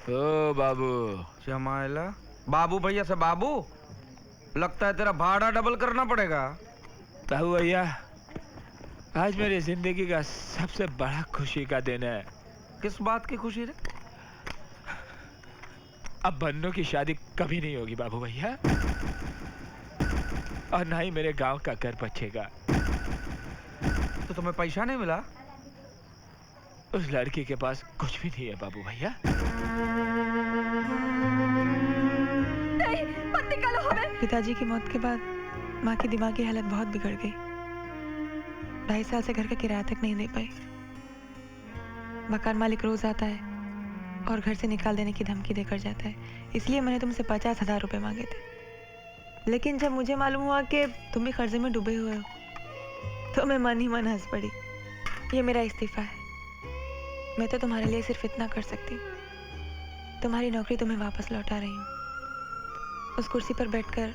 ओ बाबू। श्यामाला बाबू भैया से बाबू लगता है तेरा भाड़ा डबल करना पड़ेगा। बाबू भैया आज मेरी जिंदगी का सबसे बड़ा खुशी का दिन है। किस बात की खुशी रे? अब बन्नू की शादी कभी नहीं होगी बाबू भैया, और ना ही मेरे गांव का घर बचेगा। तो तुम्हें पैसा नहीं मिला? उस लड़की के पास कुछ भी नहीं है बाबू भैया। नहीं, मत निकालो हमें। पिताजी की मौत के बाद माँ की दिमागी हालत बहुत बिगड़ गई। 2.5 साल से घर का किराया तक नहीं दे पाई। मकान मालिक रोज आता है और घर से निकाल देने की धमकी देकर जाता है। इसलिए मैंने तुमसे 50,000 रुपए मांगे थे, लेकिन जब मुझे मालूम हुआ कि तुम भी कर्जे में डूबे हुए हो तो मैं मन ही मन हंस पड़ी। ये मेरा इस्तीफा है। मैं तो तुम्हारे लिए सिर्फ इतना कर सकती हूँ, तुम्हारी नौकरी तुम्हें वापस लौटा रही हूँ। उस कुर्सी पर बैठकर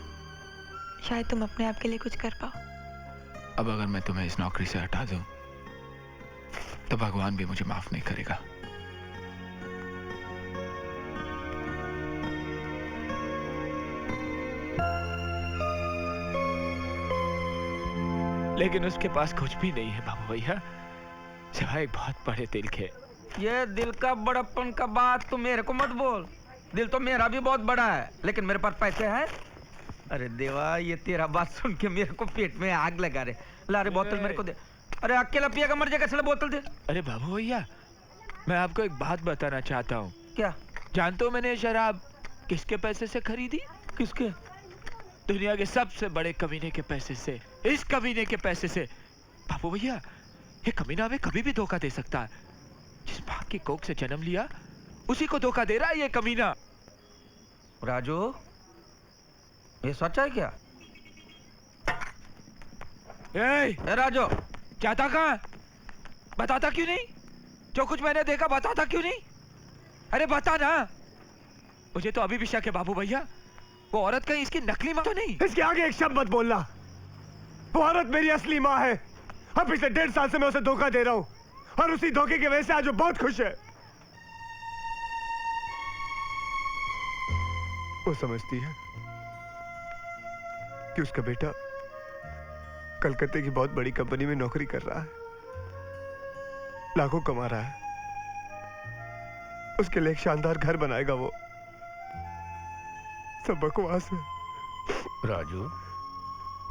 शायद तुम अपने आप के लिए कुछ कर पाओ। अब अगर मैं तुम्हें इस नौकरी से हटा दूं तो भगवान भी मुझे माफ नहीं करेगा। लेकिन उसके पास कुछ भी नहीं है बाबू भैया, सिवाय एक बहुत बड़े दिल के। ये दिल का बड़प्पन का बात तो मेरे को मत बोल। दिल तो मेरा भी बहुत बड़ा है, लेकिन मेरे पास पैसे हैं। अरे देवा, ये तेरा बात सुन के मेरे को पेट में आग लगा रे। ला रे बोतल मेरे को दे। अरे अकेला पिएगा मर जाएगा, चलो बोतल दे। अरे बाबू भैया मैं आपको एक बात बताना चाहता हूँ। क्या? जानते हो मैंने ये शराब किसके पैसे से खरीदी? किसके? दुनिया के सबसे बड़े कमीने के पैसे से, इस कमीने के पैसे से। बाबू भैया ये कमीना हमें कभी भी धोखा दे सकता है। जिस माँ की कोख से जन्म लिया उसी को धोखा दे रहा है ये कमीना। राजू ये सच है क्या? ए राजू जाता कहाँ? बताता क्यों नहीं? जो कुछ मैंने देखा बताता क्यों नहीं? अरे बता ना। मुझे तो अभी भी शक है बाबू भैया, वो औरत कहीं इसकी नकली माँ तो नहीं? इसके आगे एक शब्द मत बोलना। वो औरत मेरी असली माँ है। अब पिछले 1.5 साल से मैं उसे धोखा दे रहा हूँ और उसी धोखे की वजह से आज वो बहुत खुश है। वो समझती है कि उसका बेटा कलकत्ते की बहुत बड़ी कंपनी में नौकरी कर रहा है, लाखों कमा रहा है, उसके लिए एक शानदार घर बनाएगा। वो सब बकवास है। राजू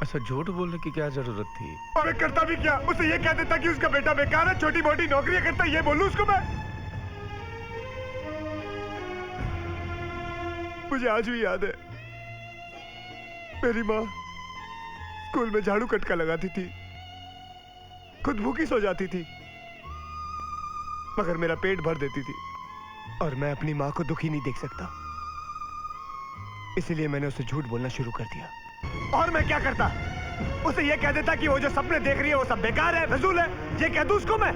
ऐसा झूठ बोलने की क्या जरूरत थी? और मैं करता भी क्या? उसे ये कह देता कि उसका बेटा बेकार है, छोटी मोटी नौकरियां करता, ये बोलूं उसको मैं? मुझे आज भी याद है मेरी माँ स्कूल में झाड़ू कटका लगाती थी, खुद भूखी सो जाती थी, मगर मेरा पेट भर देती थी। और मैं अपनी माँ को दुखी नहीं देख सकता, इसलिए मैंने उसे झूठ बोलना शुरू कर दिया। और मैं क्या करता? उसे यह कह देता कि वो जो सपने देख रही है वो सब बेकार है, फिजूल है। ये कह दूं उसको मैं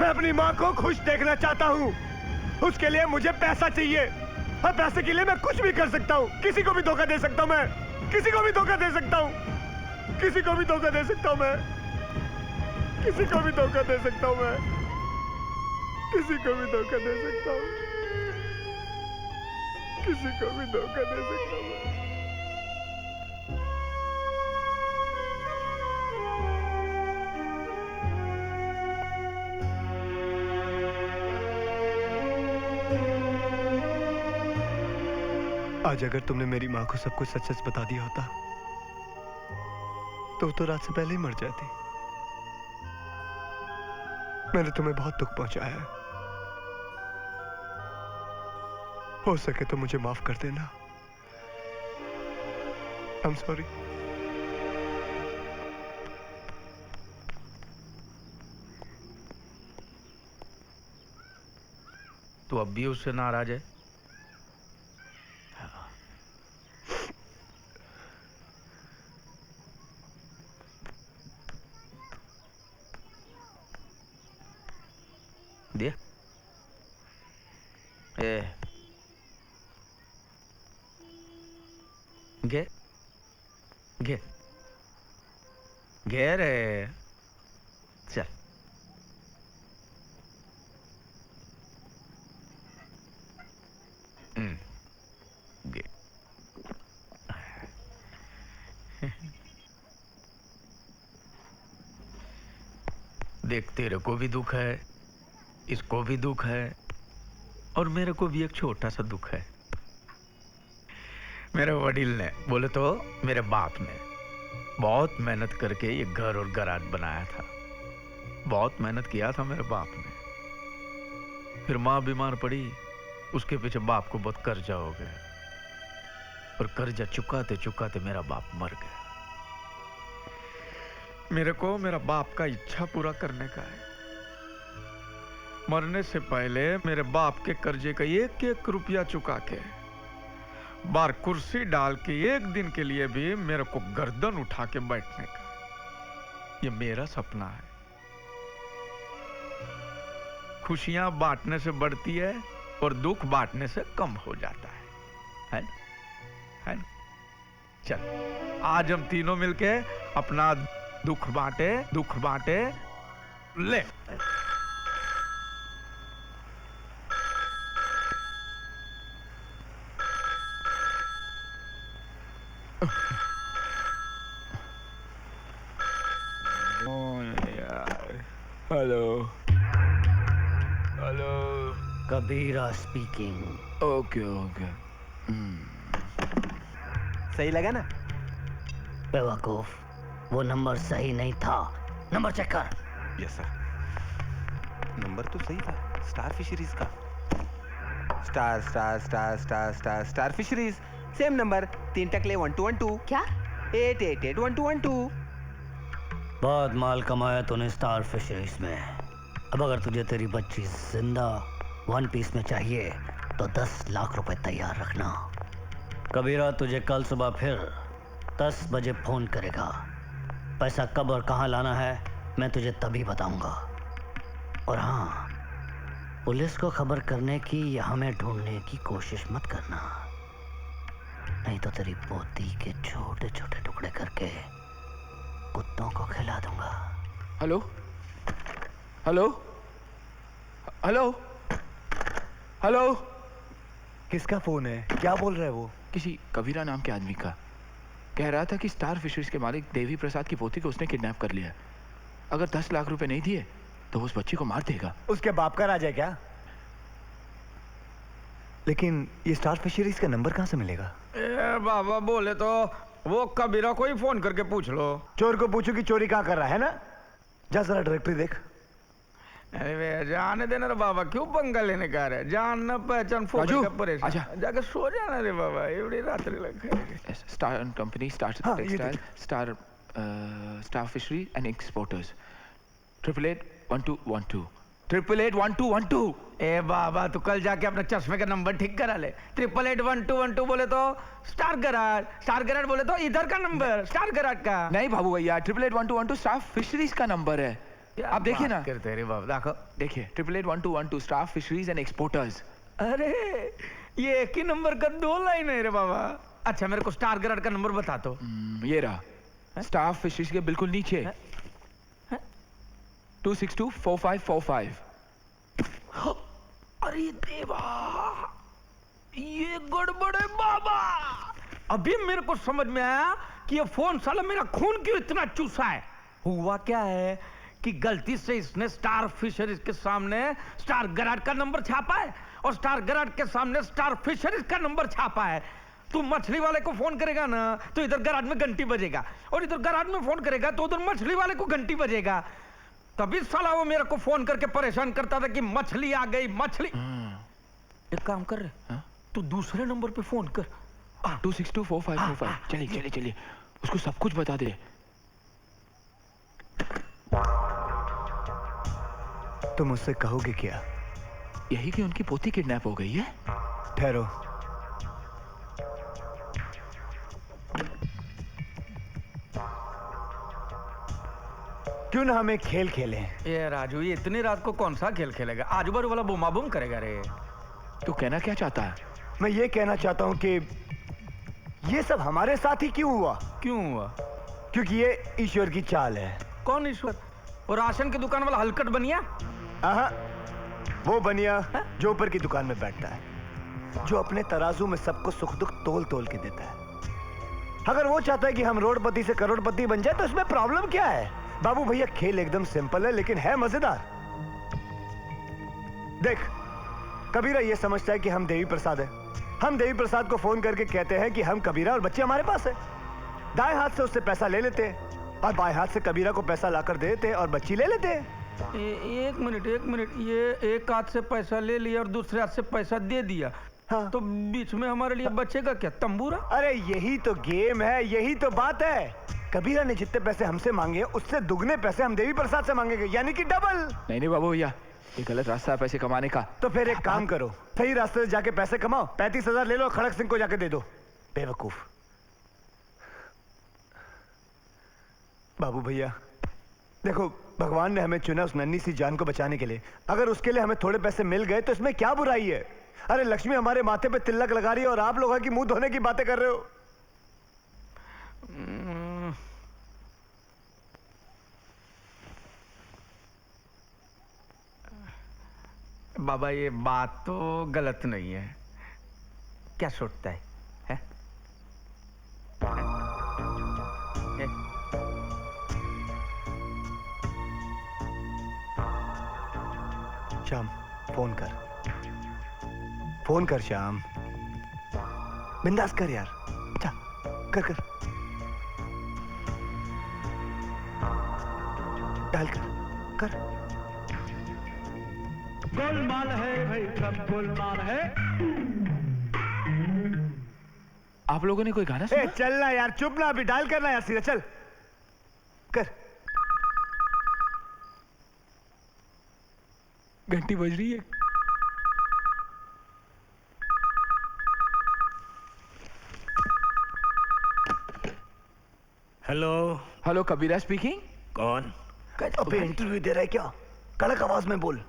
अपनी माँ को खुश देखना चाहता हूँ। उसके लिए मुझे पैसा चाहिए, और पैसे के लिए मैं कुछ भी कर सकता हूँ। किसी को भी धोखा दे सकता हूँ मैं, किसी को भी धोखा दे सकता हूँ, किसी को भी धोखा दे सकता हूँ मैं, किसी को भी धोखा दे सकता हूँ मैं, किसी को भी धोखा दे सकता हूँ, किसी को भी धोखा दे सकता हूँ मैं। आज अगर तुमने मेरी माँ को सब कुछ सच सच बता दिया होता तो रात से पहले ही मर जाती। मैंने तुम्हें बहुत दुख पहुंचाया है, हो सके तो मुझे माफ कर देना। I'm sorry। तो अब भी उससे नाराज है? दे गे गे गे रे, चल। देख, तेरे को भी दुख है, इसको भी दुख है, और मेरे को भी एक छोटा सा दुख है। मेरे वडील ने, बोले तो मेरे बाप ने, बहुत मेहनत करके ये घर और गराज बनाया था। बहुत मेहनत किया था मेरे बाप ने। फिर माँ बीमार पड़ी, उसके पीछे बाप को बहुत कर्जा हो गया, और कर्जा चुकाते चुकाते मेरा बाप मर गया। मेरे को मेरा बाप का इच्छा पूरा करने का है। मरने से पहले मेरे बाप के कर्जे का एक एक रुपया चुका के, बार कुर्सी डाल के एक दिन के लिए भी मेरे को गर्दन उठा के बैठने का, ये मेरा सपना है। खुशियां बांटने से बढ़ती है और दुख बांटने से कम हो जाता है ना? है ना? चल, आज हम तीनों मिलके अपना दुख बांटे ले। हेलो हेलो, कबीरा स्पीकिंग। ओके ओके, सही लगा ना? बेवकूफ, वो नंबर सही नहीं था। नंबर चेक कर। यस सर, नंबर तो सही था। स्टार फिशरीज का, star star star star star star fisheries, same number, 3 टकले 1212। क्या? 8881212। बहुत माल कमाया तूने स्टार फिशरीज में। अब अगर तुझे तेरी बच्ची जिंदा 1 पीस में चाहिए तो 10 लाख रुपए तैयार रखना। कबीरा तुझे कल सुबह फिर 10 बजे फोन करेगा। पैसा कब और कहाँ लाना है मैं तुझे तभी बताऊंगा। और हाँ, पुलिस को खबर करने की या हमें ढूंढने की कोशिश मत करना, नहीं तो तेरी पोती के छोटे छोटे टुकड़े करके कुत्तों को खिला दूंगा। हेलो हेलो हेलो हेलो, किसका फोन है? क्या बोल रहा है वो? किसी कबीरा नाम के आदमी का। कह रहा था कि स्टार फिशरीज के मालिक देवी प्रसाद की पोती को उसने किडनैप कर लिया। अगर 10 लाख रुपए नहीं दिए तो वो उस बच्ची को मार देगा। उसके बाप का राज है क्या? लेकिन ये स्टार फिशरीज का नंबर कहाँ से मिलेगा? ए बाबा, बोले तो वो कबीरा को ही फोन करके पूछ लो। चोर को पूछो कि चोरी कहाँ कर रहा है ना? जा जरा डायरेक्टरी देख। अरे वे जाने देना रे बाबा, क्यों पंगा लेने का रहे? जान न पहचान फोन राजू, का परेशान। आजा। जाके सो जाना रे बाबा, एवढी रात्री लग। स्टार कंपनी, स्टार हाँ, ये textile, star fishery and exporters, 881212 881212। ए बाबा, तू कल जाके अपने चश्मे का नंबर ठीक करा ले। 881212 बोले तो स्टार गराज बोले तो इधर का नंबर स्टार गराज का। नहीं बाबू भैया, 881212 स्टार फिशरीज का नंबर है। आप देखिए ना, करते रे बाबा, देखो देखिए 881212 स्टार फिशरीज एंड एक्सपोर्टर्स। अरे ये एक ही नंबर का 2 लाइन है रे बाबा। अच्छा, मेरे को स्टार गराज का नंबर बता दो। ये रहा, स्टार फिशरीज के बिल्कुल नीचे 2624545। अरे देवा, ये गड़बड़ है बाबा। अभी मेरे को समझ में आया कि ये फोन साला मेरा खून क्यों इतना चूसा है। हुआ क्या है कि गलती से इसने स्टार फिशरीज के सामने स्टार गराज का नंबर छापा है और स्टार गराज के सामने स्टार फिशरीज का नंबर छापा है। तू मछली वाले को फोन करेगा ना तो इधर गराज में घंटी बजेगा, और इधर गराज में फोन करेगा तो उधर मछली वाले को घंटी बजेगा। तभी साला वो मेरे को फोन करके परेशान करता था कि मछली आ गई, मछली। एक काम कर रहे, तू दूसरे नंबर पे फोन कर। 2624545। चलिए चलिए चलिए, उसको सब कुछ बता दे। तुम मुझसे कहोगे क्या? यही कि उनकी पोती किडनैप हो गई है। ठहरो। क्यों ना हम एक खेल खेलें? ये राजू, ये इतनी रात को कौन सा खेल खेलेगा? आजू बाजू वाला बुमा बुम करेगा रे। तू कहना क्या चाहता है? मैं ये कहना चाहता हूं कि ये सब हमारे साथ ही क्यों हुआ? क्यों हुआ? क्योंकि ये ईश्वर की चाल है। कौन ईश्वर? वो राशन की दुकान वाला हलकट बनिया? आहा, वो बनिया जो ऊपर की दुकान में बैठता है, जो अपने तराजू में सबको सुख दुख तोल तोल के देता है। अगर वो चाहता है कि हम रोडपति से करोड़पति बन जाए तो इसमें प्रॉब्लम क्या है? बाबू भैया खेल एकदम सिंपल है लेकिन है मजेदार। देख, कबीरा ये समझता है कि हम देवी प्रसाद है। हम देवी प्रसाद को फोन करके कहते हैं कि हम कबीरा और बच्चे हमारे पास है। दाएं हाथ से उससे पैसा ले लेते हैं और बाएं हाथ से कबीरा को पैसा लाकर दे देते हैं और बच्ची ले लेते हैं। एक मिनट, ये एक हाथ से पैसा ले लिया और दूसरे हाथ से पैसा दे दिया। हाँ। तो बीच में हमारे लिए बचेगा क्या, तंबूरा? अरे यही तो गेम है, यही तो बात है। कबीरा ने जितने पैसे हमसे मांगे उससे दुगने पैसे हम देवी प्रसाद से मांगेंगे, यानी कि डबल। नहीं बाबू भैया, ये गलत रास्ता है पैसे कमाने का। तो फिर एक काम करो, सही रास्ते से जाके पैसे कमाओ। 35,000 ले लो, खड़क सिंह को जाके दे दो। बेवकूफ। बाबू भैया देखो, भगवान ने हमें चुना उस नन्ही सी जान को बचाने के लिए। अगर उसके लिए हमें थोड़े पैसे मिल गए तो इसमें क्या बुराई है? अरे लक्ष्मी हमारे माथे पे तिलक लगा रही है और आप लोगों की मुंह धोने की बातें कर रहे हो। बाबा ये बात तो गलत नहीं है, क्या सोचता है, हैं? हैं? श्याम फोन कर, फोन कर श्याम, बिंदास कर यार, जा कर कर, डाल कर। गोलमाल है भाई, सब गोलमाल है। आप लोगों ने कोई गाना सुना? चलना यार, चुप ना, अभी डायल करना यार, सीधा चल कर। घंटी बज रही है। हेलो। हेलो, कबीरा स्पीकिंग। कौन? अबे इंटरव्यू दे रहा है क्या? कड़क आवाज में बोल।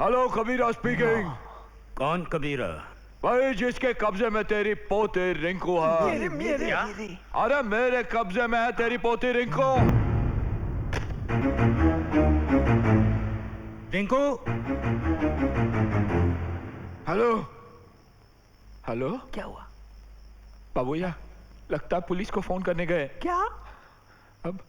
हेलो, कबीरा स्पीकिंग। कौन कबीरा? भाई जिसके कब्जे में तेरी पोती रिंकू है। मेरे अरे मेरे कब्जे में है तेरी पोती रिंकू। रिंकू? हेलो हेलो, क्या हुआ? बाबू भैया लगता है पुलिस को फोन करने गए। क्या? अब